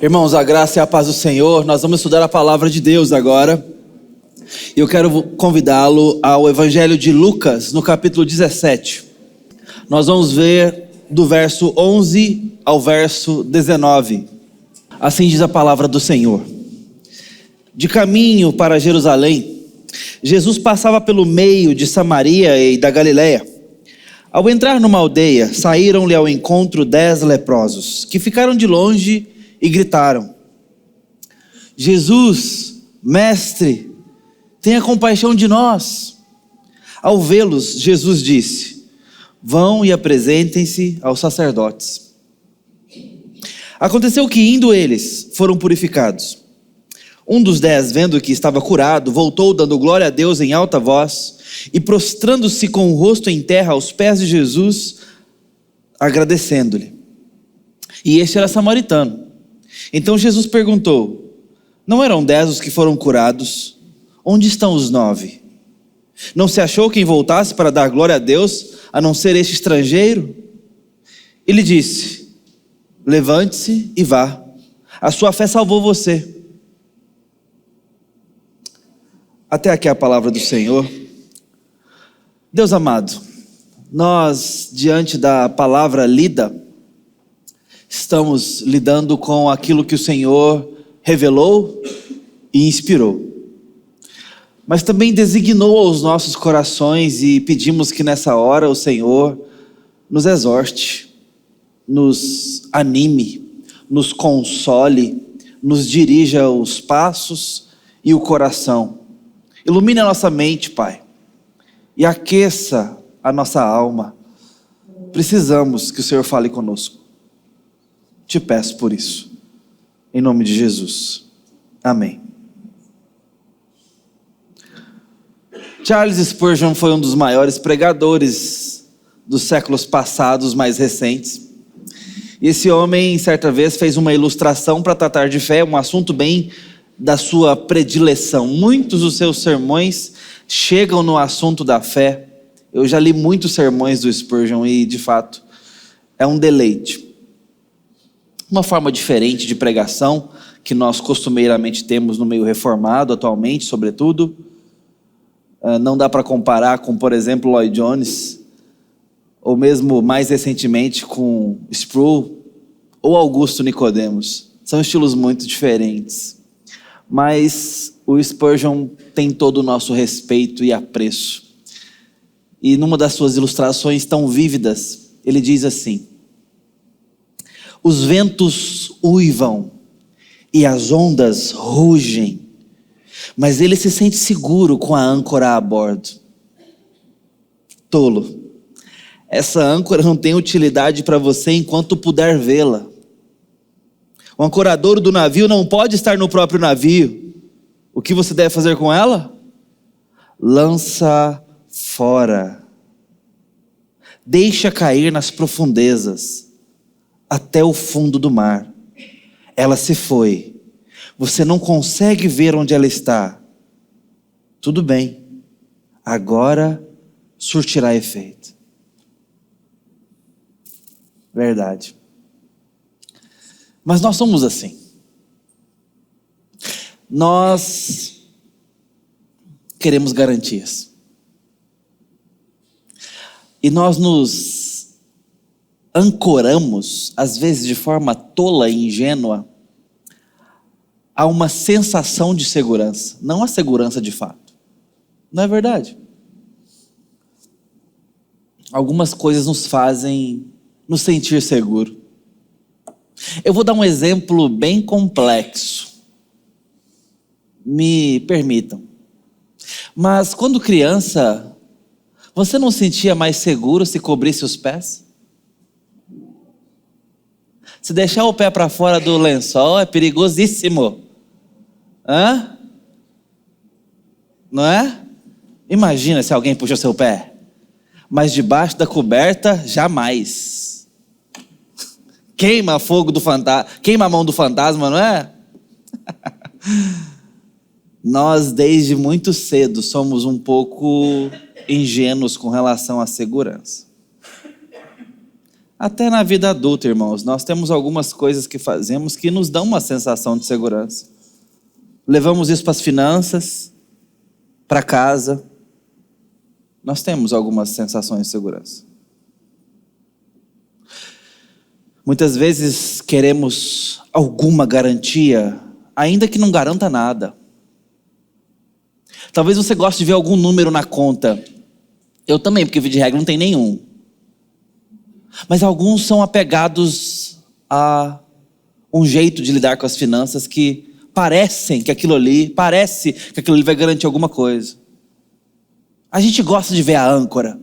Irmãos, a graça e a paz do Senhor. Nós vamos estudar a palavra de Deus agora. E eu quero convidá-lo ao Evangelho de Lucas, no capítulo 17. Nós vamos ver do verso 11 ao verso 19. Assim diz a palavra do Senhor. De caminho para Jerusalém, Jesus passava pelo meio de Samaria e da Galileia. Ao entrar numa aldeia, saíram-lhe ao encontro 10 leprosos, que ficaram de longe e gritaram: Jesus, mestre, tenha compaixão de nós. Ao vê-los, Jesus disse: vão e apresentem-se aos sacerdotes. Aconteceu que, indo eles, foram purificados. Um dos 10, vendo que estava curado, voltou dando glória a Deus em alta voz e prostrando-se com o rosto em terra aos pés de Jesus, agradecendo-lhe. E este era samaritano. Então Jesus perguntou: não eram 10 os que foram curados? Onde estão os 9? Não se achou quem voltasse para dar glória a Deus, a não ser este estrangeiro? Ele disse: levante-se e vá, a sua fé salvou você. Até aqui a palavra do Senhor. Deus amado, nós, diante da palavra lida, estamos lidando com aquilo que o Senhor revelou e inspirou. Mas também designou aos nossos corações e pedimos que nessa hora o Senhor nos exorte, nos anime, nos console, nos dirija os passos e o coração. Ilumine a nossa mente, Pai, e aqueça a nossa alma. Precisamos que o Senhor fale conosco. Te peço por isso, em nome de Jesus, amém. Charles Spurgeon foi um dos maiores pregadores dos séculos passados mais recentes. E esse homem, certa vez, fez uma ilustração para tratar de fé, um assunto bem da sua predileção. Muitos dos seus sermões chegam no assunto da fé. Eu já li muitos sermões do Spurgeon e, de fato, é um deleite. Uma forma diferente de pregação que nós costumeiramente temos no meio reformado atualmente, sobretudo. Não dá para comparar com, por exemplo, Lloyd Jones, ou mesmo mais recentemente com Sproul ou Augusto Nicodemos. São estilos muito diferentes, mas o Spurgeon tem todo o nosso respeito e apreço. E numa das suas ilustrações tão vívidas, ele diz assim: os ventos uivam e as ondas rugem, mas ele se sente seguro com a âncora a bordo. Tolo, essa âncora não tem utilidade para você enquanto puder vê-la. O ancoradouro do navio não pode estar no próprio navio. O que você deve fazer com ela? Lança fora. Deixa cair nas profundezas, até o fundo do mar. Ela se foi. Você não consegue ver onde ela está. Tudo bem. Agora surtirá efeito. Verdade. Mas nós somos assim. Nós queremos garantias. E nós nos ancoramos, às vezes de forma tola e ingênua, a uma sensação de segurança, não a segurança de fato. Não é verdade? Algumas coisas nos fazem nos sentir seguro. Eu vou dar um exemplo bem complexo. Me permitam. Mas quando criança, você não sentia mais seguro se cobrisse os pés? Se deixar o pé para fora do lençol é perigosíssimo. Hã? Não é? Imagina se alguém puxa seu pé. Mas debaixo da coberta, jamais. Queima fogo do fantasma, queima a mão do fantasma, não é? Nós, desde muito cedo, somos um pouco ingênuos com relação à segurança. Até na vida adulta, irmãos, nós temos algumas coisas que fazemos que nos dão uma sensação de segurança. Levamos isso para as finanças, para casa. Nós temos algumas sensações de segurança. Muitas vezes queremos alguma garantia, ainda que não garanta nada. Talvez você goste de ver algum número na conta. Eu também, porque via de regra não tem nenhum. Mas alguns são apegados a um jeito de lidar com as finanças que parece que aquilo ali vai garantir alguma coisa. A gente gosta de ver a âncora.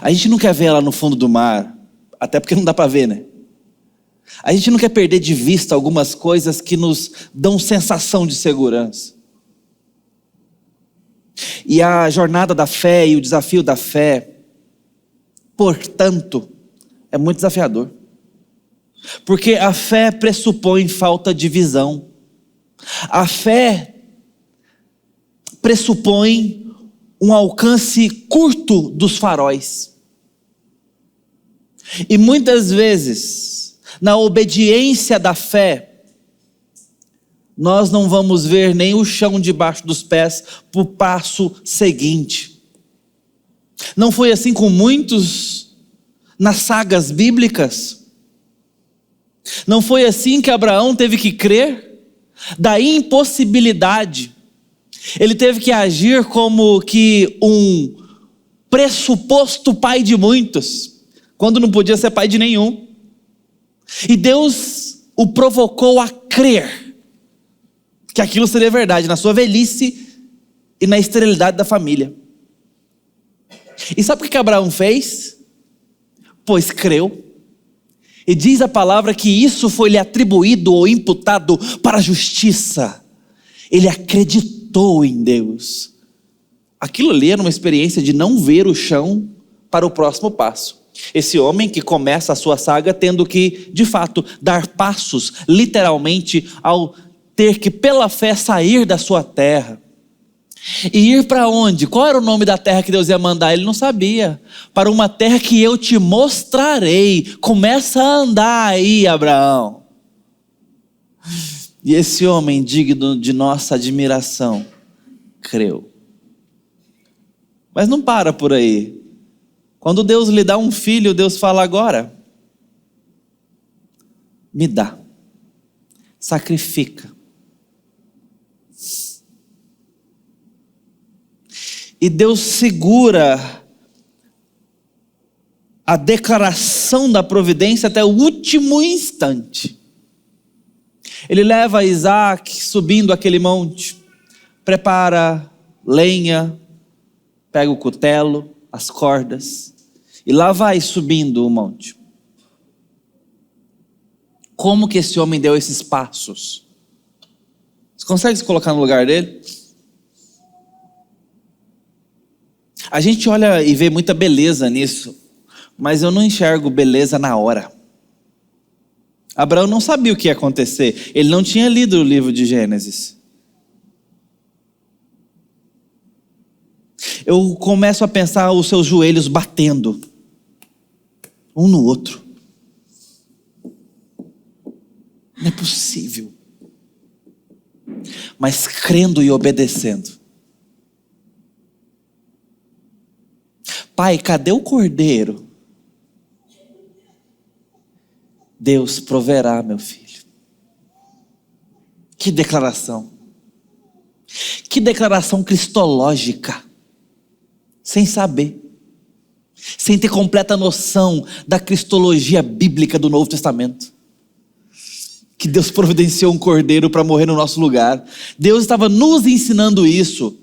A gente não quer ver ela no fundo do mar, até porque não dá para ver, né? A gente não quer perder de vista algumas coisas que nos dão sensação de segurança. E a jornada da fé e o desafio da fé, portanto, é muito desafiador. Porque a fé pressupõe falta de visão. A fé pressupõe um alcance curto dos faróis. E muitas vezes, na obediência da fé, nós não vamos ver nem o chão debaixo dos pés para o passo seguinte. Não foi assim com muitos nas sagas bíblicas? Não foi assim que Abraão teve que crer? Da impossibilidade, ele teve que agir como que um pressuposto pai de muitos, quando não podia ser pai de nenhum. E Deus o provocou a crer que aquilo seria verdade na sua velhice e na esterilidade da família. E sabe o que Abraão fez? Pois creu. E diz a palavra que isso foi-lhe atribuído ou imputado para a justiça. Ele acreditou em Deus. Aquilo ali era uma experiência de não ver o chão para o próximo passo. Esse homem que começa a sua saga tendo que, de fato, dar passos, literalmente, ao ter que, pela fé, sair da sua terra. E ir para onde? Qual era o nome da terra que Deus ia mandar? Ele não sabia. Para uma terra que eu te mostrarei. Começa a andar aí, Abraão. E esse homem, digno de nossa admiração, creu. Mas não para por aí. Quando Deus lhe dá um filho, Deus fala agora: me dá, sacrifica. E Deus segura a declaração da providência até o último instante. Ele leva Isaac subindo aquele monte, prepara lenha, pega o cutelo, as cordas, e lá vai subindo o monte. Como que esse homem deu esses passos? Você consegue se colocar no lugar dele? A gente olha e vê muita beleza nisso, mas eu não enxergo beleza na hora. Abraão não sabia o que ia acontecer. Ele não tinha lido o livro de Gênesis. Eu começo a pensar os seus joelhos batendo um no outro. Não é possível. Mas crendo e obedecendo. Pai, cadê o cordeiro? Deus proverá, meu filho. Que declaração. Que declaração cristológica. Sem saber. Sem ter completa noção da cristologia bíblica do Novo Testamento. Que Deus providenciou um cordeiro para morrer no nosso lugar. Deus estava nos ensinando isso.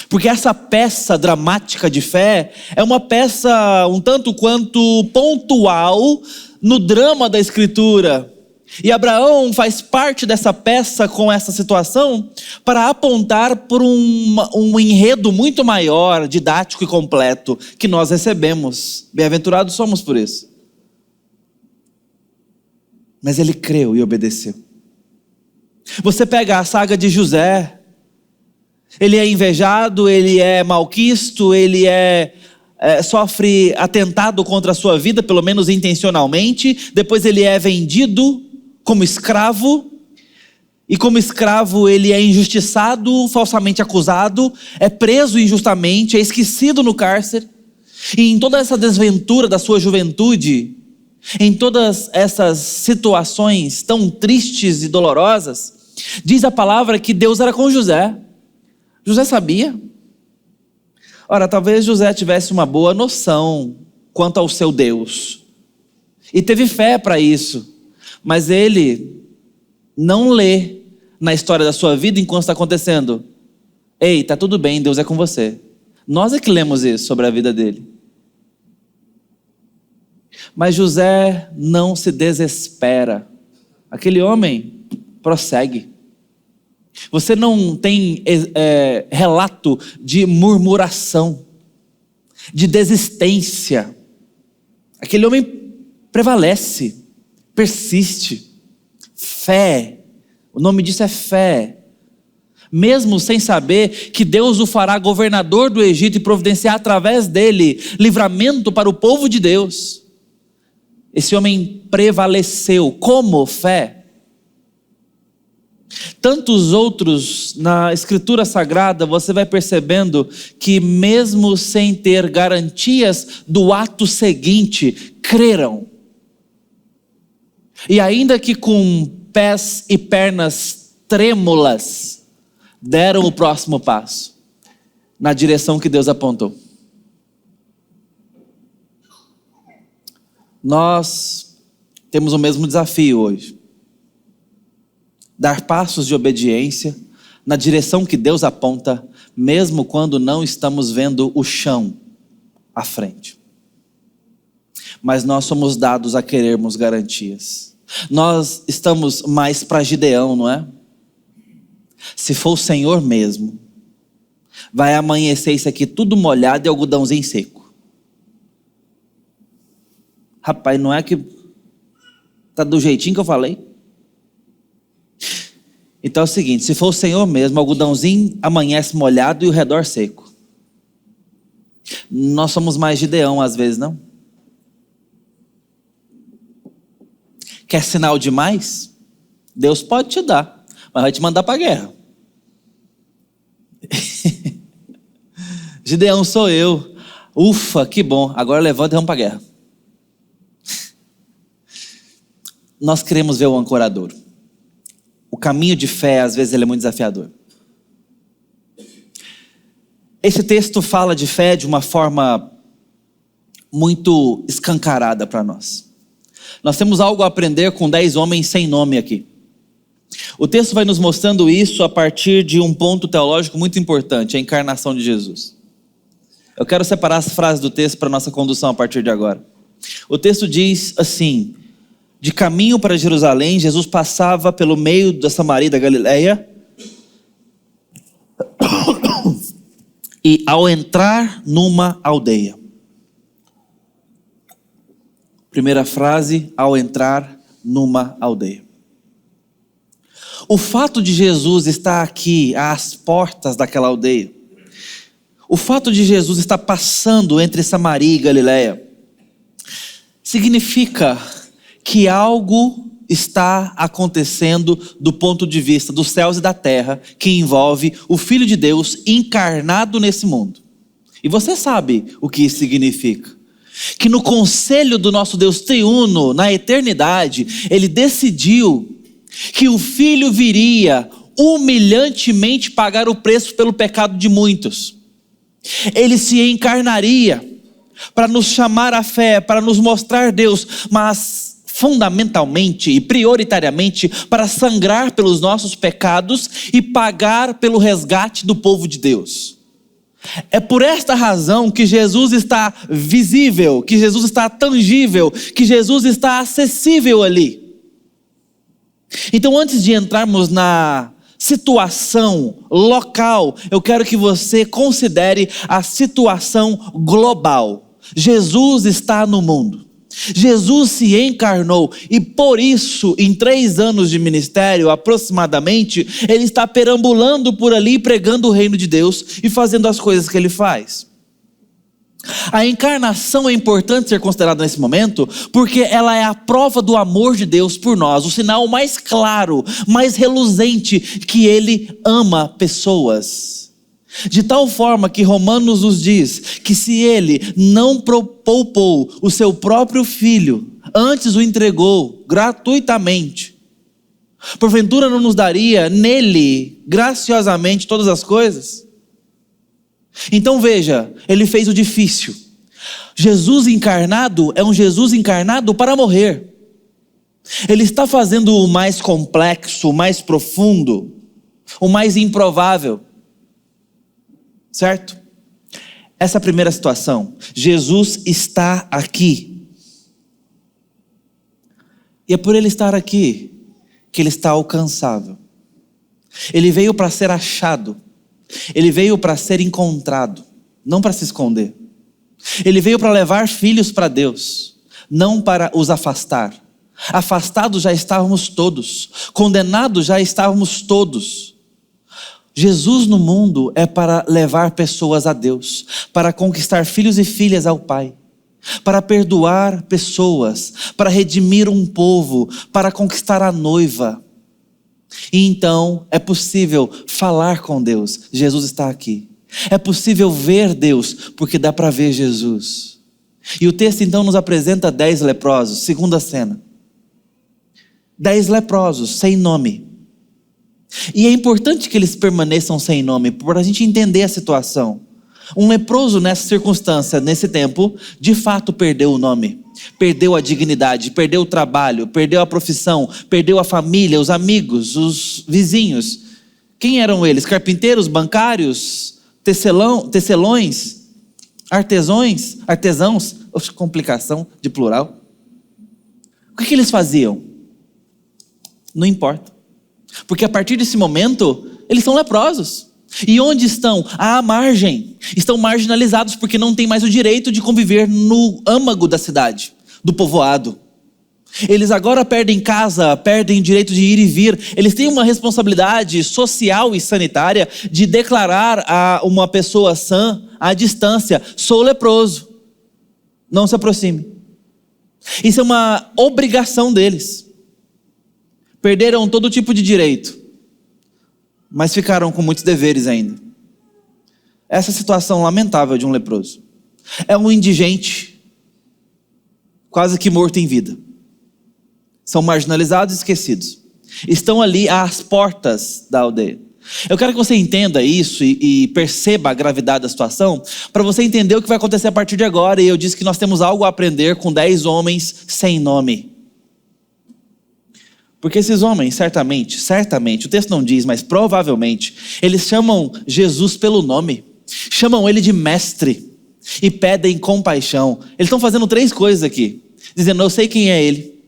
Porque essa peça dramática de fé é uma peça um tanto quanto pontual no drama da Escritura. E Abraão faz parte dessa peça com essa situação para apontar por um enredo muito maior, didático e completo, que nós recebemos. Bem-aventurados somos por isso. Mas ele creu e obedeceu. Você pega a saga de José. Ele é invejado, ele é malquisto, ele é sofre atentado contra a sua vida, pelo menos intencionalmente. Depois ele é vendido como escravo. E como escravo ele é injustiçado, falsamente acusado, é preso injustamente, é esquecido no cárcere. E em toda essa desventura da sua juventude, em todas essas situações tão tristes e dolorosas, diz a palavra que Deus era com José. José sabia. Ora, talvez José tivesse uma boa noção quanto ao seu Deus. E teve fé para isso. Mas ele não lê na história da sua vida enquanto está acontecendo. Ei, tá tudo bem, Deus é com você. Nós é que lemos isso sobre a vida dele. Mas José não se desespera. Aquele homem prossegue. Você não tem relato de murmuração, de desistência. Aquele homem prevalece, persiste. Fé, o nome disso é fé. Mesmo sem saber que Deus o fará governador do Egito e providenciar através dele livramento para o povo de Deus. Esse homem prevaleceu. Como fé? Tantos outros na Escritura Sagrada, você vai percebendo que mesmo sem ter garantias do ato seguinte, creram. E ainda que com pés e pernas trêmulas, deram o próximo passo, na direção que Deus apontou. Nós temos o mesmo desafio hoje. Dar passos de obediência na direção que Deus aponta, mesmo quando não estamos vendo o chão à frente. Mas nós somos dados a querermos garantias. Nós estamos mais para Gideão, não é? Se for o Senhor mesmo, vai amanhecer isso aqui tudo molhado e algodãozinho seco. Rapaz, não é que tá do jeitinho que eu falei? Então é o seguinte, se for o Senhor mesmo, o algodãozinho amanhece molhado e o redor seco. Nós somos mais Gideão às vezes, não? Quer sinal demais? Deus pode te dar, mas vai te mandar para a guerra. Gideão sou eu. Ufa, que bom, agora levanta e vamos para a guerra. Nós queremos ver o ancoradouro. O caminho de fé, às vezes, ele é muito desafiador. Esse texto fala de fé de uma forma muito escancarada para nós. Nós temos algo a aprender com 10 homens sem nome aqui. O texto vai nos mostrando isso a partir de um ponto teológico muito importante, a encarnação de Jesus. Eu quero separar as frases do texto para nossa condução a partir de agora. O texto diz assim: de caminho para Jerusalém, Jesus passava pelo meio da Samaria e da Galileia. E ao entrar numa aldeia. Primeira frase, ao entrar numa aldeia. O fato de Jesus estar aqui às portas daquela aldeia, o fato de Jesus estar passando entre Samaria e Galileia, significa que algo está acontecendo do ponto de vista dos céus e da terra, que envolve o Filho de Deus encarnado nesse mundo. E você sabe o que isso significa. Que no conselho do nosso Deus triuno, na eternidade, Ele decidiu que o Filho viria humilhantemente pagar o preço pelo pecado de muitos. Ele se encarnaria para nos chamar à fé, para nos mostrar Deus, mas fundamentalmente e prioritariamente para sangrar pelos nossos pecados e pagar pelo resgate do povo de Deus. É por esta razão que Jesus está visível, que Jesus está tangível, que Jesus está acessível ali. Então, antes de entrarmos na situação local, eu quero que você considere a situação global. Jesus está no mundo. Jesus se encarnou e por isso, em 3 anos de ministério aproximadamente, Ele está perambulando por ali, pregando o reino de Deus e fazendo as coisas que Ele faz. A encarnação é importante ser considerada nesse momento, porque ela é a prova do amor de Deus por nós, o sinal mais claro, mais reluzente que Ele ama pessoas. De tal forma que Romanos nos diz que se Ele não poupou o seu próprio Filho, antes o entregou gratuitamente, porventura não nos daria nele graciosamente todas as coisas? Então veja, Ele fez o difícil. Jesus encarnado é um Jesus encarnado para morrer. Ele está fazendo o mais complexo, o mais profundo, o mais improvável. Certo? Essa é a primeira situação. Jesus está aqui. E é por Ele estar aqui que Ele está alcançável. Ele veio para ser achado. Ele veio para ser encontrado, não para se esconder. Ele veio para levar filhos para Deus, não para os afastar. Afastados já estávamos todos, condenados já estávamos todos. Jesus no mundo é para levar pessoas a Deus, para conquistar filhos e filhas ao Pai, para perdoar pessoas, para redimir um povo, para conquistar a noiva. E então é possível falar com Deus. Jesus está aqui. É possível ver Deus, porque dá para ver Jesus. E o texto então nos apresenta 10 leprosos, segunda cena. 10 leprosos, sem nome. E é importante que eles permaneçam sem nome, para a gente entender a situação. Um leproso nessa circunstância, nesse tempo, de fato perdeu o nome. Perdeu a dignidade, perdeu o trabalho, perdeu a profissão, perdeu a família, os amigos, os vizinhos. Quem eram eles? Carpinteiros, bancários, tecelões, artesãos, complicação de plural. O que eles faziam? Não importa. Porque a partir desse momento, eles são leprosos. E onde estão? À margem. Estão marginalizados porque não têm mais o direito de conviver no âmago da cidade, do povoado. Eles agora perdem casa, perdem o direito de ir e vir. Eles têm uma responsabilidade social e sanitária de declarar a uma pessoa sã à distância: sou leproso, não se aproxime. Isso é uma obrigação deles. Perderam todo tipo de direito, mas ficaram com muitos deveres ainda. Essa situação lamentável de um leproso. É um indigente, quase que morto em vida. São marginalizados e esquecidos. Estão ali às portas da aldeia. Eu quero que você entenda isso e perceba a gravidade da situação, para você entender o que vai acontecer a partir de agora. E eu disse que nós temos algo a aprender com 10 homens sem nome. Porque esses homens, certamente, o texto não diz, mas provavelmente, eles chamam Jesus pelo nome, chamam Ele de mestre e pedem compaixão. Eles estão fazendo 3 coisas aqui, dizendo: eu sei quem é Ele,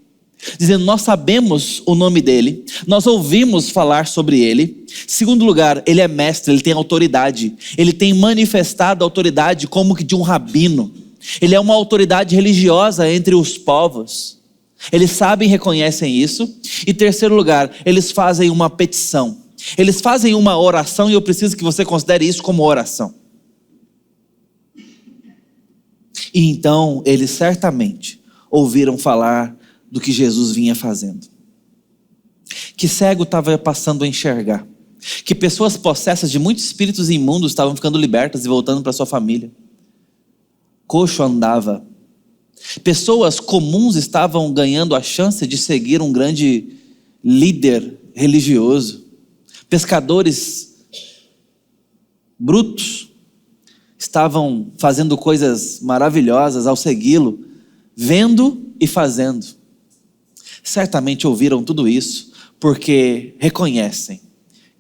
dizendo: nós sabemos o nome dEle, nós ouvimos falar sobre Ele. Segundo lugar, Ele é mestre, Ele tem autoridade, Ele tem manifestado a autoridade como que de um rabino. Ele é uma autoridade religiosa entre os povos. Eles sabem e reconhecem isso. E terceiro lugar, eles fazem uma petição. Eles fazem uma oração, e eu preciso que você considere isso como oração. E então, eles certamente ouviram falar do que Jesus vinha fazendo. Que cego estava passando a enxergar. Que pessoas possessas de muitos espíritos imundos estavam ficando libertas e voltando para sua família. Coxo andava. Pessoas comuns estavam ganhando a chance de seguir um grande líder religioso. Pescadores brutos estavam fazendo coisas maravilhosas ao segui-lo, vendo e fazendo. Certamente ouviram tudo isso porque reconhecem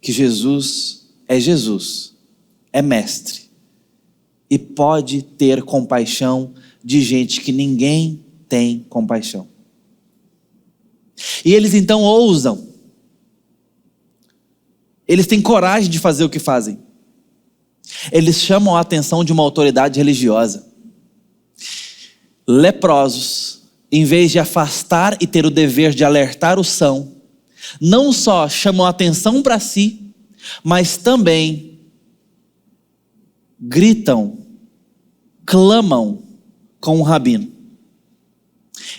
que Jesus, é mestre e pode ter compaixão de gente que ninguém tem compaixão. E eles então ousam. Eles têm coragem de fazer o que fazem. Eles chamam a atenção de uma autoridade religiosa. Leprosos, em vez de afastar e ter o dever de alertar o são, não só chamam a atenção para si, mas também gritam clamam com o rabino.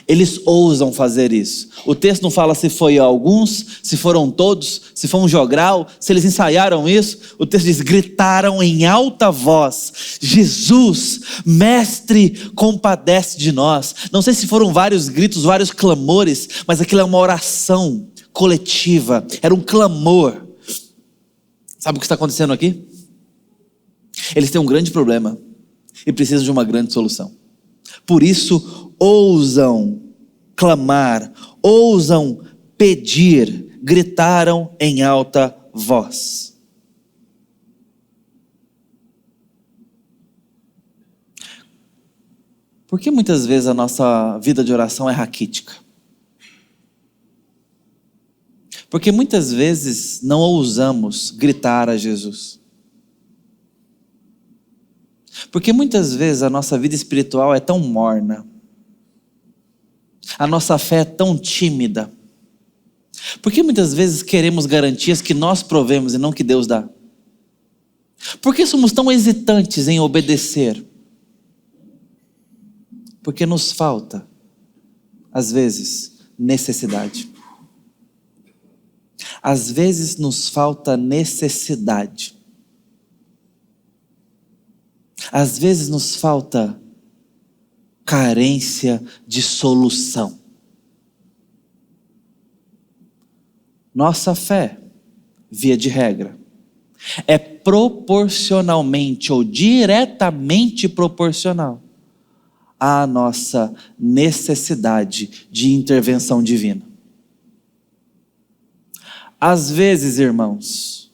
Eles ousam fazer isso. O texto não fala se foi alguns, se foram todos, se foi um jogral, se eles ensaiaram isso. O texto diz: gritaram em alta voz: Jesus, mestre, compadece de nós. Não sei se foram vários gritos, vários clamores, mas aquilo é uma oração coletiva, era um clamor. Sabe o que está acontecendo aqui? Eles têm um grande problema e precisam de uma grande solução. Por isso, ousam clamar, ousam pedir, gritaram em alta voz. Por que muitas vezes a nossa vida de oração é raquítica? Porque muitas vezes não ousamos gritar a Jesus. Porque muitas vezes a nossa vida espiritual é tão morna. A nossa fé é tão tímida. Porque muitas vezes queremos garantias que nós provemos e não que Deus dá. Por que somos tão hesitantes em obedecer? Porque nos falta, às vezes, necessidade. Às vezes nos falta necessidade. Às vezes nos falta carência de solução. Nossa fé, via de regra, é proporcionalmente ou diretamente proporcional à nossa necessidade de intervenção divina. Às vezes, irmãos,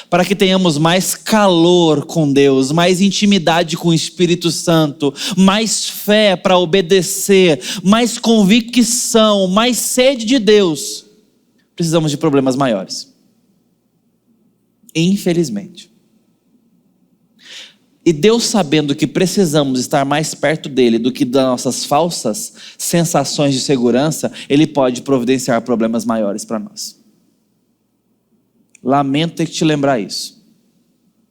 para que tenhamos mais calor com Deus, mais intimidade com o Espírito Santo, mais fé para obedecer, mais convicção, mais sede de Deus, precisamos de problemas maiores. Infelizmente. E Deus, sabendo que precisamos estar mais perto dele do que das nossas falsas sensações de segurança, ele pode providenciar problemas maiores para nós. Lamento ter que te lembrar isso.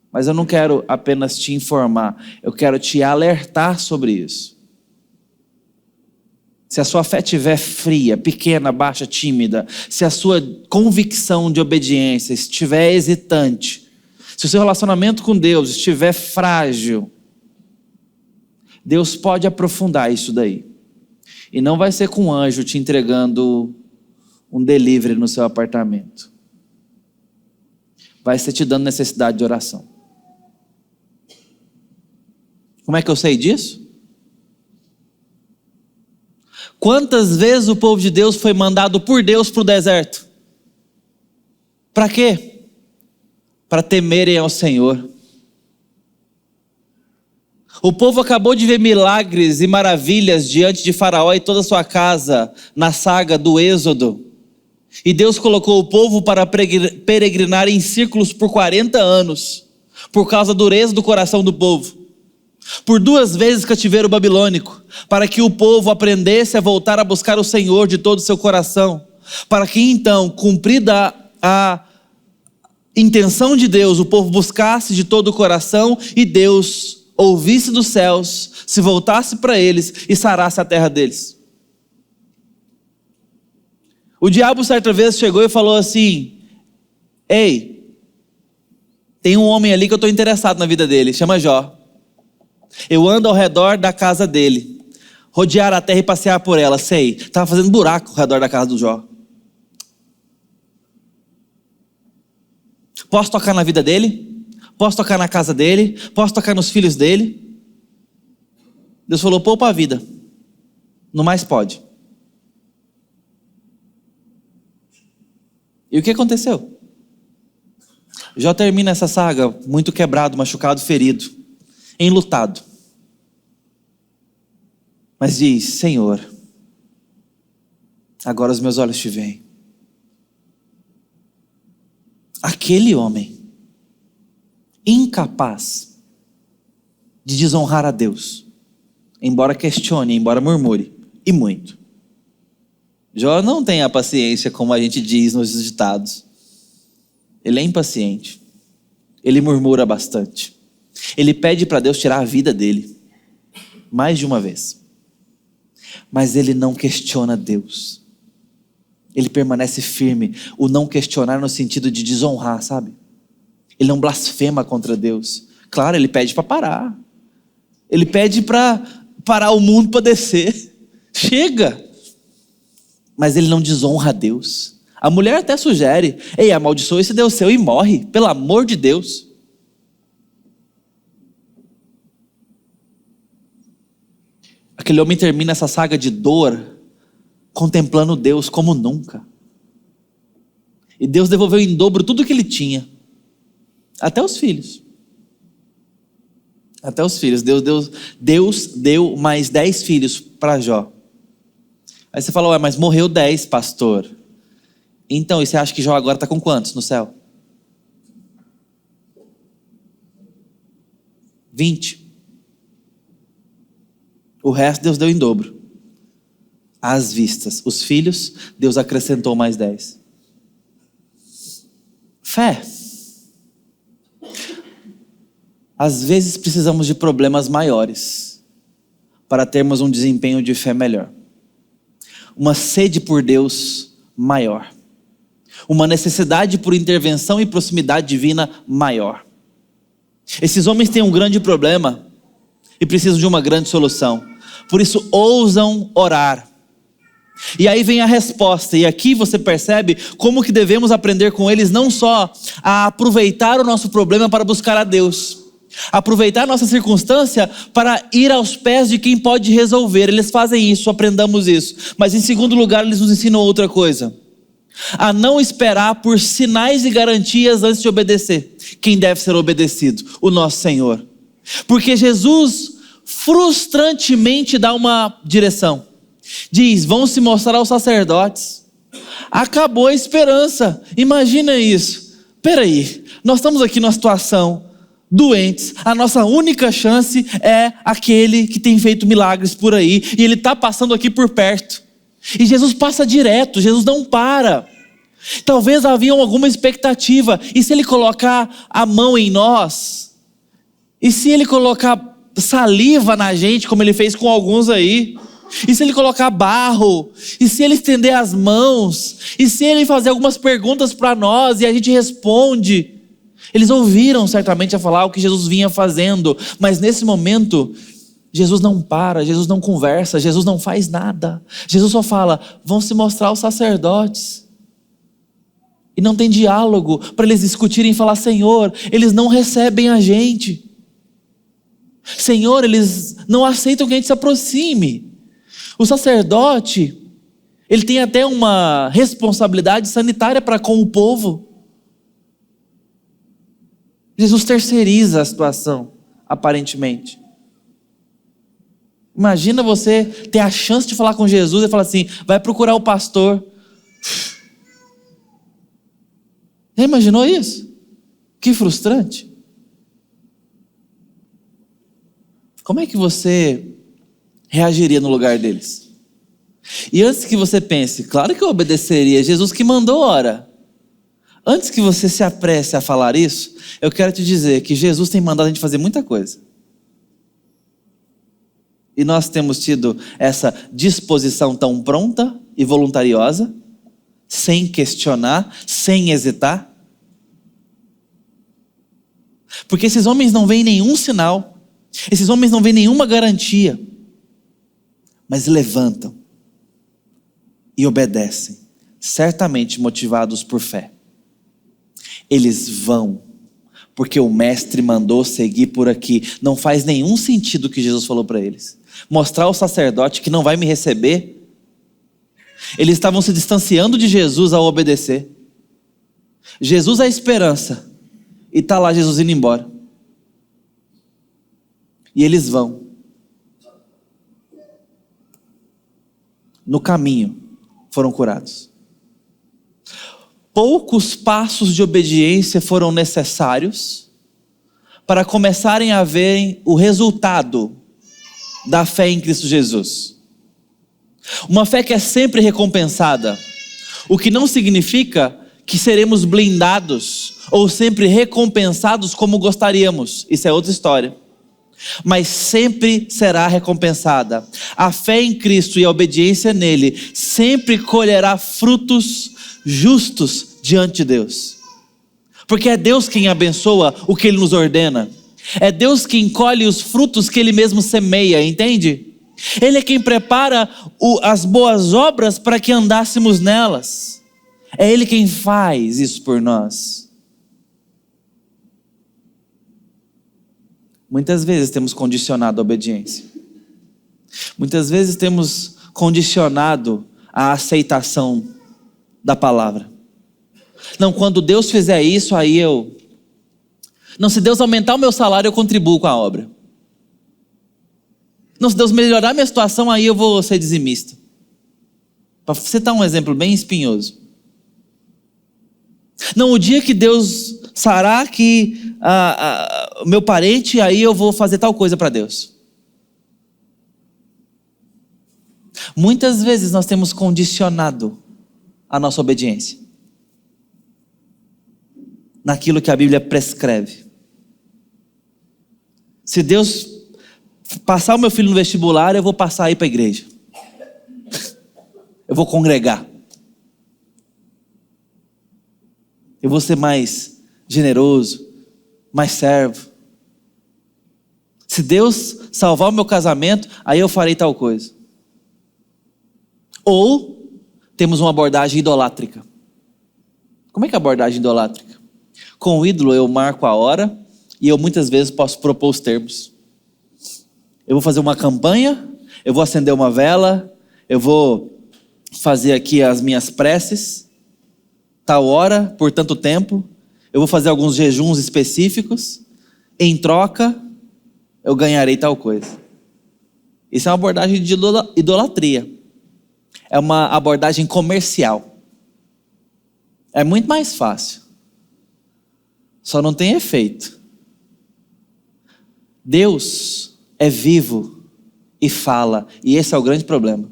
Mas eu não quero apenas te informar, eu quero te alertar sobre isso. Se a sua fé estiver fria, pequena, baixa, tímida, se a sua convicção de obediência estiver hesitante, se o seu relacionamento com Deus estiver frágil, Deus pode aprofundar isso daí. E não vai ser com um anjo te entregando um delivery no seu apartamento. Vai ser te dando necessidade de oração. Como é que eu sei disso? Quantas vezes o povo de Deus foi mandado por Deus para o deserto? Para quê? Para temerem ao Senhor. O povo acabou de ver milagres e maravilhas diante de Faraó e toda a sua casa na saga do Êxodo. E Deus colocou o povo para peregrinar em círculos por 40 anos, por causa da dureza do coração do povo. Por 2 vezes cativeiro babilônico, para que o povo aprendesse a voltar a buscar o Senhor de todo o seu coração, para que então, cumprida a intenção de Deus, o povo buscasse de todo o coração e Deus ouvisse dos céus, se voltasse para eles e sarasse a terra deles. O diabo certa vez chegou e falou assim: ei, tem um homem ali que eu estou interessado na vida dele, chama Jó. Eu ando ao redor da casa dele, rodear a terra e passear por ela, sei, estava fazendo buraco ao redor da casa do Jó. Posso tocar na vida dele? Posso tocar na casa dele? Posso tocar nos filhos dele? Deus falou: poupa a vida, no mais pode. E o que aconteceu? Jó termina essa saga muito quebrado, machucado, ferido, enlutado. Mas diz: Senhor, agora os meus olhos te veem. Aquele homem, incapaz de desonrar a Deus, embora questione, embora murmure, e muito. Jó não tem a paciência como a gente diz nos ditados. Ele é impaciente. Ele murmura bastante. Ele pede para Deus tirar a vida dele. mais de uma vez. Mas ele não questiona Deus. Ele permanece firme. O não questionar no sentido de desonrar, sabe? Ele não blasfema contra Deus. Claro, ele pede para parar. Ele pede para parar o mundo para descer. Chega! Mas ele não desonra a Deus. A mulher até sugere: ei, amaldiçoa esse Deus seu e morre, pelo amor de Deus. Aquele homem termina essa saga de dor contemplando Deus como nunca. E Deus devolveu em dobro tudo que ele tinha. Até os filhos. Até os filhos. Deus deu mais 10 filhos para Jó. Aí você fala: ué, mas morreu 10, pastor. Então, e você acha que Jó agora está com quantos no céu? 20. O resto Deus deu em dobro. Às vistas. Os filhos, Deus acrescentou mais 10. Fé. Às vezes precisamos de problemas maiores para termos um desempenho de fé melhor. Uma sede por Deus maior. Uma necessidade por intervenção e proximidade divina maior. Esses homens têm um grande problema e precisam de uma grande solução. Por isso ousam orar. E aí vem a resposta, e aqui você percebe como que devemos aprender com eles não só a aproveitar o nosso problema para buscar a Deus, aproveitar a nossa circunstância para ir aos pés de quem pode resolver. Eles fazem isso, aprendamos isso. Mas em segundo lugar, eles nos ensinam outra coisa: a não esperar por sinais e garantias antes de obedecer quem deve ser obedecido, o nosso Senhor. Porque Jesus frustrantemente dá uma direção. Diz: vão se mostrar aos sacerdotes. Acabou a esperança. Imagina isso. Peraí, nós estamos aqui numa situação doentes, a nossa única chance é aquele que tem feito milagres por aí, e ele está passando aqui por perto, e Jesus passa direto, Jesus não para. Talvez havia alguma expectativa: e se ele colocar a mão em nós? E se ele colocar saliva na gente, como ele fez com alguns aí? E se ele colocar barro? E se ele estender as mãos? E se ele fazer algumas perguntas para nós e a gente responde? Eles ouviram certamente a falar o que Jesus vinha fazendo, mas nesse momento Jesus não para, Jesus não conversa, Jesus não faz nada. Jesus só fala: vão se mostrar aos sacerdotes. E não tem diálogo para eles discutirem e falar: Senhor, eles não recebem a gente. Senhor, eles não aceitam que a gente se aproxime. O sacerdote, ele tem até uma responsabilidade sanitária para com o povo. Jesus terceiriza a situação, aparentemente. Imagina você ter a chance de falar com Jesus e falar assim: vai procurar o pastor. Já imaginou isso? Que frustrante. Como é que você reagiria no lugar deles? E antes que você pense: claro que eu obedeceria, Jesus que mandou, ora. Antes que você se apresse a falar isso, eu quero te dizer que Jesus tem mandado a gente fazer muita coisa. E nós temos tido essa disposição tão pronta e voluntariosa, sem questionar, sem hesitar. Porque esses homens não veem nenhum sinal, esses homens não veem nenhuma garantia, mas levantam e obedecem, certamente motivados por fé. Eles vão, porque o mestre mandou seguir por aqui. Não faz nenhum sentido o que Jesus falou para eles. Mostrar ao sacerdote que não vai me receber. Eles estavam se distanciando de Jesus ao obedecer. Jesus é a esperança, e está lá Jesus indo embora. E eles vão. No caminho foram curados. Poucos passos de obediência foram necessários para começarem a verem o resultado da fé em Cristo Jesus. Uma fé que é sempre recompensada, o que não significa que seremos blindados ou sempre recompensados como gostaríamos. Isso é outra história. mas sempre será recompensada. A fé em Cristo e a obediência nele sempre colherá frutos justos diante de Deus. Porque é Deus quem abençoa o que ele nos ordena. É Deus quem colhe os frutos que ele mesmo semeia, entende? Ele é quem prepara as boas obras para que andássemos nelas. É ele quem faz isso por nós. Muitas vezes temos condicionado a obediência. Muitas vezes temos condicionado a aceitação da palavra. Não, quando Deus fizer isso, aí eu... Não, se Deus aumentar o meu salário, eu contribuo com a obra. Não, se Deus melhorar a minha situação, aí eu vou ser dizimista. Para citar um exemplo bem espinhoso. Não, o dia que Deus sarar que o meu parente, aí eu vou fazer tal coisa para Deus. Muitas vezes nós temos condicionado a nossa obediência naquilo que a Bíblia prescreve. Se Deus passar o meu filho no vestibular, eu vou passar aí para a igreja. Eu vou congregar. Eu vou ser mais generoso, mais servo. Se Deus salvar o meu casamento, aí eu farei tal coisa. Ou temos uma abordagem idolátrica. Como é que é a abordagem idolátrica? Com o ídolo eu marco a hora e eu muitas vezes posso propor os termos. Eu vou fazer uma campanha, eu vou acender uma vela, eu vou fazer aqui as minhas preces, tal hora, por tanto tempo, eu vou fazer alguns jejuns específicos, em troca eu ganharei tal coisa. Isso é uma abordagem de idolatria. É uma abordagem comercial. É muito mais fácil. Só não tem efeito. Deus é vivo e fala, e esse é o grande problema.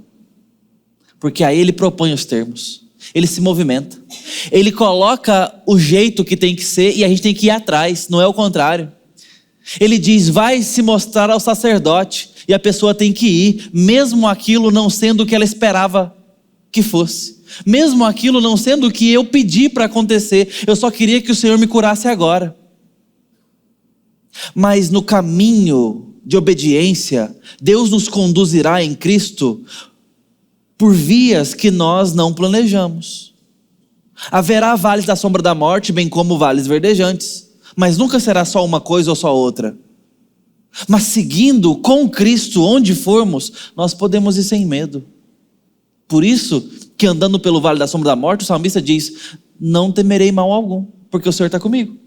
Porque aí ele propõe os termos, ele se movimenta, ele coloca o jeito que tem que ser e a gente tem que ir atrás, não é o contrário. Ele diz, vai se mostrar ao sacerdote, e a pessoa tem que ir, mesmo aquilo não sendo o que ela esperava que fosse, mesmo aquilo não sendo o que eu pedi para acontecer, eu só queria que o Senhor me curasse agora. Mas no caminho de obediência, Deus nos conduzirá em Cristo por vias que nós não planejamos. Haverá vales da sombra da morte, bem como vales verdejantes, mas nunca será só uma coisa ou só outra. Mas seguindo com Cristo, onde formos, nós podemos ir sem medo. Por isso que andando pelo vale da sombra da morte, o salmista diz, não temerei mal algum, porque o Senhor está comigo.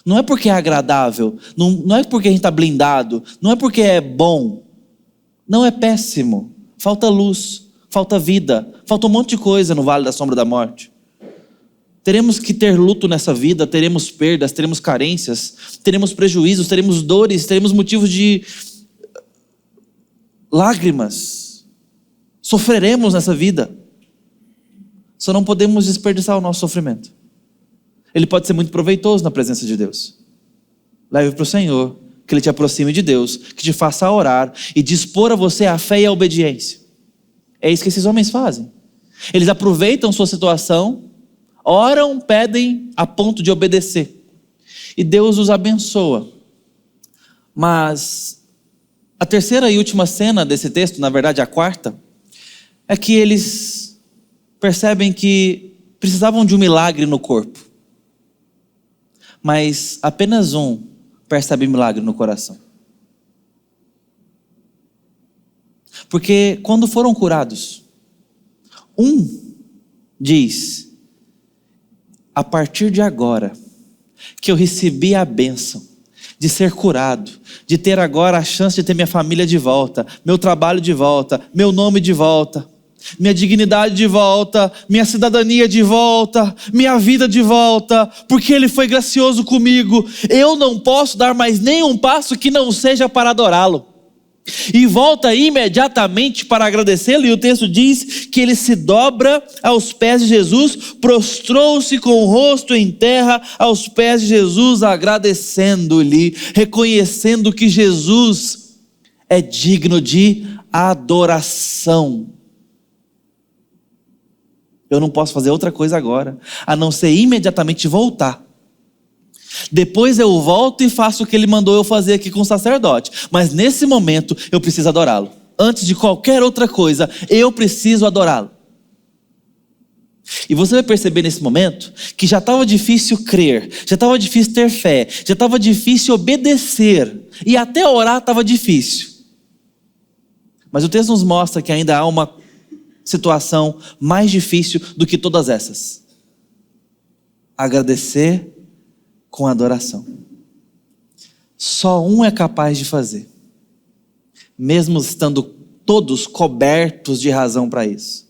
Não é porque é agradável, não é porque a gente está blindado, não é porque é bom, não, é péssimo, falta luz, falta vida, falta um monte de coisa no vale da sombra da morte. Teremos que ter luto nessa vida, teremos perdas, teremos carências, teremos prejuízos, teremos dores, teremos motivos de lágrimas, sofreremos nessa vida, só não podemos desperdiçar o nosso sofrimento. Ele pode ser muito proveitoso na presença de Deus. Leve para o Senhor, que Ele te aproxime de Deus, que te faça orar e dispor a você a fé e a obediência. É isso que esses homens fazem. Eles aproveitam sua situação, oram, pedem a ponto de obedecer. E Deus os abençoa. Mas a terceira e última cena desse texto, na verdade a quarta, é que eles percebem que precisavam de um milagre no corpo. Mas apenas um percebe milagre no coração. Porque quando foram curados, um diz, a partir de agora, que eu recebi a bênção de ser curado, de ter agora a chance de ter minha família de volta, meu trabalho de volta, meu nome de volta, minha dignidade de volta, minha cidadania de volta, minha vida de volta, porque Ele foi gracioso comigo. Eu não posso dar mais nenhum passo que não seja para adorá-lo. E volta imediatamente para agradecê-lo, e o texto diz que ele se dobra aos pés de Jesus, prostrou-se com o rosto em terra aos pés de Jesus, agradecendo-lhe, reconhecendo que Jesus é digno de adoração. Eu não posso fazer outra coisa agora, a não ser imediatamente voltar. Depois eu volto e faço o que ele mandou eu fazer aqui com o sacerdote. Mas nesse momento eu preciso adorá-lo. Antes de qualquer outra coisa, eu preciso adorá-lo. E você vai perceber nesse momento que já estava difícil crer, já estava difícil ter fé, já estava difícil obedecer. E até orar estava difícil. Mas o texto nos mostra que ainda há uma situação mais difícil do que todas essas. Agradecer com adoração. Só um é capaz de fazer, mesmo estando todos cobertos de razão para isso.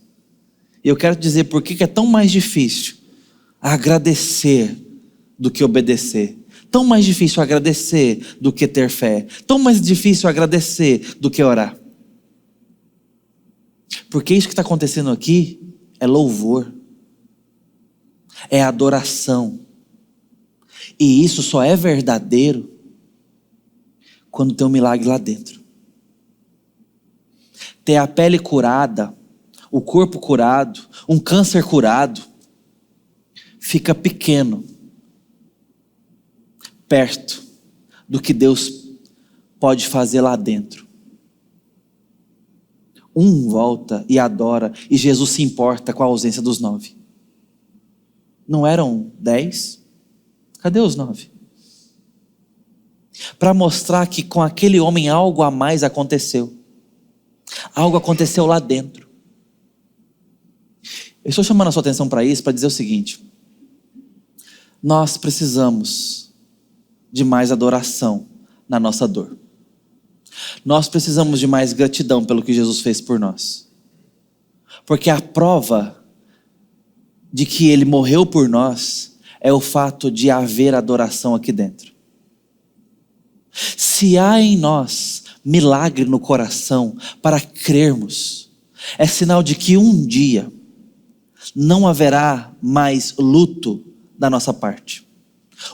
E eu quero te dizer por que é tão mais difícil agradecer do que obedecer. Tão mais difícil agradecer do que ter fé. Tão mais difícil agradecer do que orar. Porque isso que está acontecendo aqui é louvor, é adoração. E isso só é verdadeiro quando tem um milagre lá dentro. Ter a pele curada, o corpo curado, um câncer curado, fica pequeno, perto do que Deus pode fazer lá dentro. Um volta e adora, e Jesus se importa com a ausência dos 9. Não eram 10? Cadê os 9? Para mostrar que com aquele homem algo a mais aconteceu. Algo aconteceu lá dentro. Eu estou chamando a sua atenção para isso, para dizer o seguinte: nós precisamos de mais adoração na nossa dor. Nós precisamos de mais gratidão pelo que Jesus fez por nós. Porque a prova de que Ele morreu por nós é o fato de haver adoração aqui dentro. Se há em nós milagre no coração para crermos, é sinal de que um dia não haverá mais luto da nossa parte.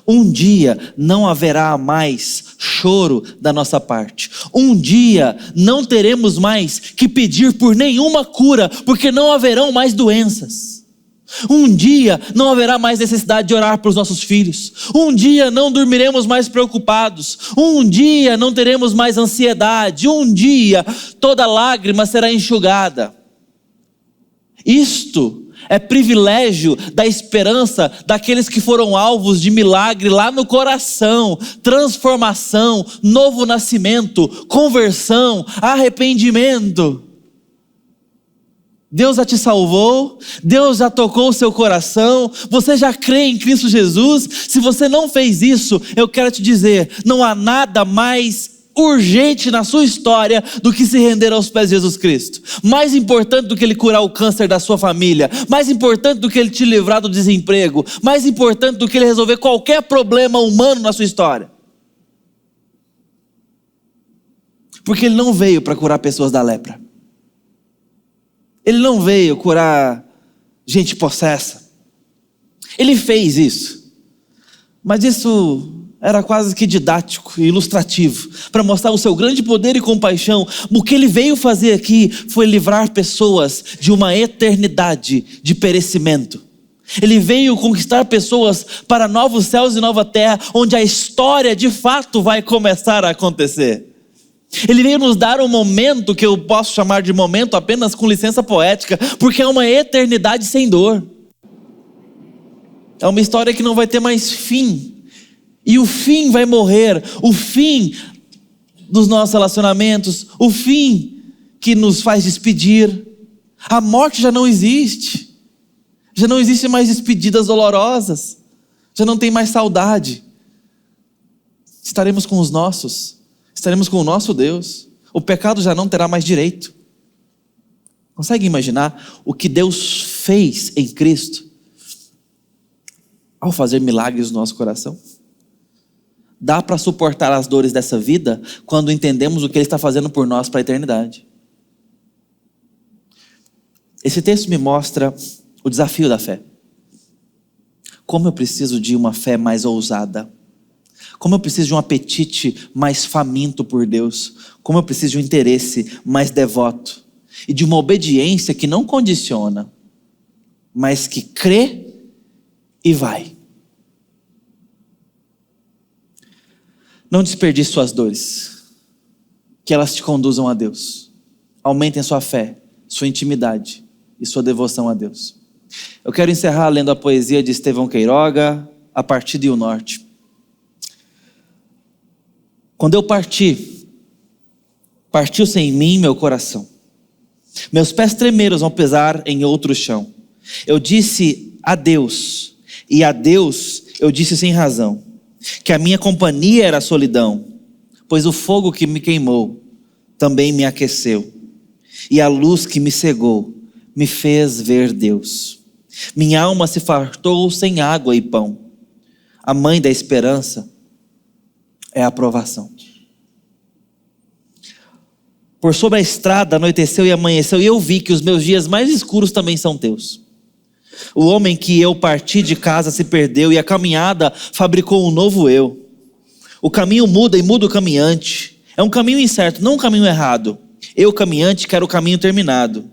Um dia não haverá mais choro da nossa parte. Um dia não teremos mais que pedir por nenhuma cura, porque não haverão mais doenças. Um dia não haverá mais necessidade de orar para os nossos filhos. Um dia não dormiremos mais preocupados. Um dia não teremos mais ansiedade. Um dia toda lágrima será enxugada. Isto é privilégio da esperança daqueles que foram alvos de milagre lá no coração, transformação, novo nascimento, conversão, arrependimento. Deus já te salvou, Deus já tocou o seu coração, você já crê em Cristo Jesus. Se você não fez isso, eu quero te dizer, não há nada mais urgente na sua história do que se render aos pés de Jesus Cristo. Mais importante do que Ele curar o câncer da sua família, mais importante do que Ele te livrar do desemprego, mais importante do que Ele resolver qualquer problema humano na sua história. Porque Ele não veio para curar pessoas da lepra. Ele não veio curar gente possessa. Ele fez isso. Mas isso era quase que didático e ilustrativo, para mostrar o seu grande poder e compaixão. O que Ele veio fazer aqui foi livrar pessoas de uma eternidade de perecimento. Ele veio conquistar pessoas para novos céus e nova terra, onde a história de fato vai começar a acontecer. Ele veio nos dar um momento que eu posso chamar de momento apenas com licença poética, porque é uma eternidade sem dor. É uma história que não vai ter mais fim. E o fim vai morrer, o fim dos nossos relacionamentos, o fim que nos faz despedir. A morte já não existe. Já não existem mais despedidas dolorosas. Já não tem mais saudade. Estaremos com os nossos. Estaremos com o nosso Deus. O pecado já não terá mais direito. Consegue imaginar o que Deus fez em Cristo ao fazer milagres no nosso coração? dá para suportar as dores dessa vida quando entendemos o que Ele está fazendo por nós para a eternidade. Esse texto me mostra o desafio da fé. Como eu preciso de uma fé mais ousada. Como eu preciso de um apetite mais faminto por Deus. Como eu preciso de um interesse mais devoto. E de uma obediência que não condiciona, mas que crê e vai. Não desperdice suas dores. Que elas te conduzam a Deus. Aumentem a sua fé, sua intimidade e sua devoção a Deus. Eu quero encerrar lendo a poesia de Estevão Queiroga, A Partida e o Norte. Quando eu parti, partiu-se em mim meu coração. Meus pés tremeram ao pisar em outro chão. Eu disse adeus, e a Deus eu disse sem razão, que a minha companhia era a solidão, pois o fogo que me queimou também me aqueceu, e a luz que me cegou me fez ver Deus. Minha alma se fartou sem água e pão. A mãe da esperança é a aprovação. Por sobre a estrada anoiteceu e amanheceu, e eu vi que os meus dias mais escuros também são teus. O homem que eu parti de casa se perdeu, e a caminhada fabricou um novo eu. O caminho muda e muda o caminhante. É um caminho incerto, não um caminho errado. Eu, caminhante, quero o caminho terminado.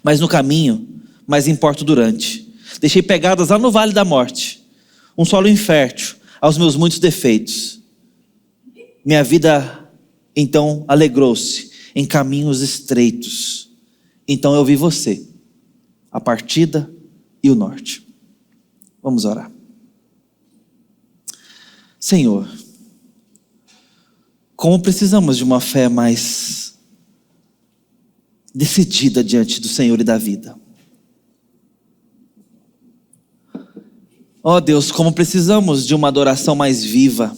Mas no caminho, mais importa o durante. Deixei pegadas lá no vale da morte, um solo infértil aos meus muitos defeitos. Minha vida então alegrou-se em caminhos estreitos. Então eu vi você, a partida e o norte. Vamos orar. Senhor, como precisamos de uma fé mais decidida diante do Senhor e da vida. Ó Deus, como precisamos de uma adoração mais viva,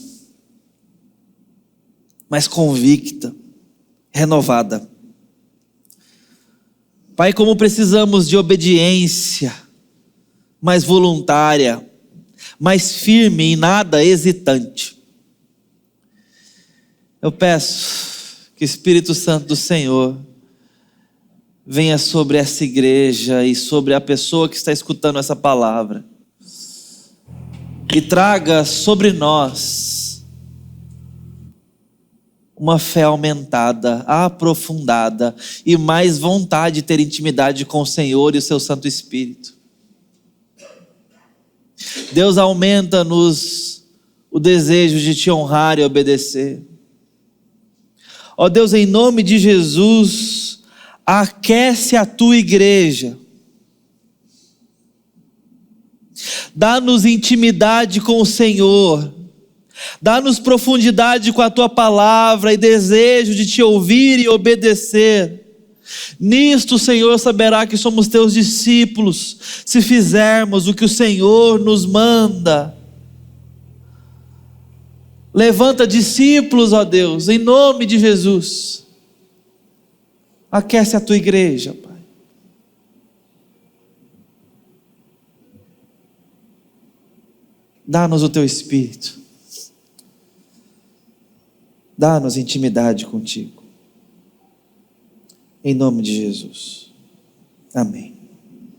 mais convicta, renovada. Pai, como precisamos de obediência mais voluntária, mais firme e nada hesitante. Eu peço que o Espírito Santo do Senhor venha sobre essa igreja e sobre a pessoa que está escutando essa palavra. E traga sobre nós uma fé aumentada, aprofundada e mais vontade de ter intimidade com o Senhor e o seu Santo Espírito. Deus, aumenta-nos o desejo de te honrar e obedecer. Ó Deus, em nome de Jesus, aquece a tua igreja. Dá-nos intimidade com o Senhor. Dá-nos profundidade com a tua palavra e desejo de te ouvir e obedecer. Nisto o Senhor saberá que somos teus discípulos, se fizermos o que o Senhor nos manda. Levanta discípulos, ó Deus, em nome de Jesus. Aquece a tua igreja, Pai. Dá-nos o teu Espírito. Dá-nos intimidade contigo. Em nome de Jesus. Amém.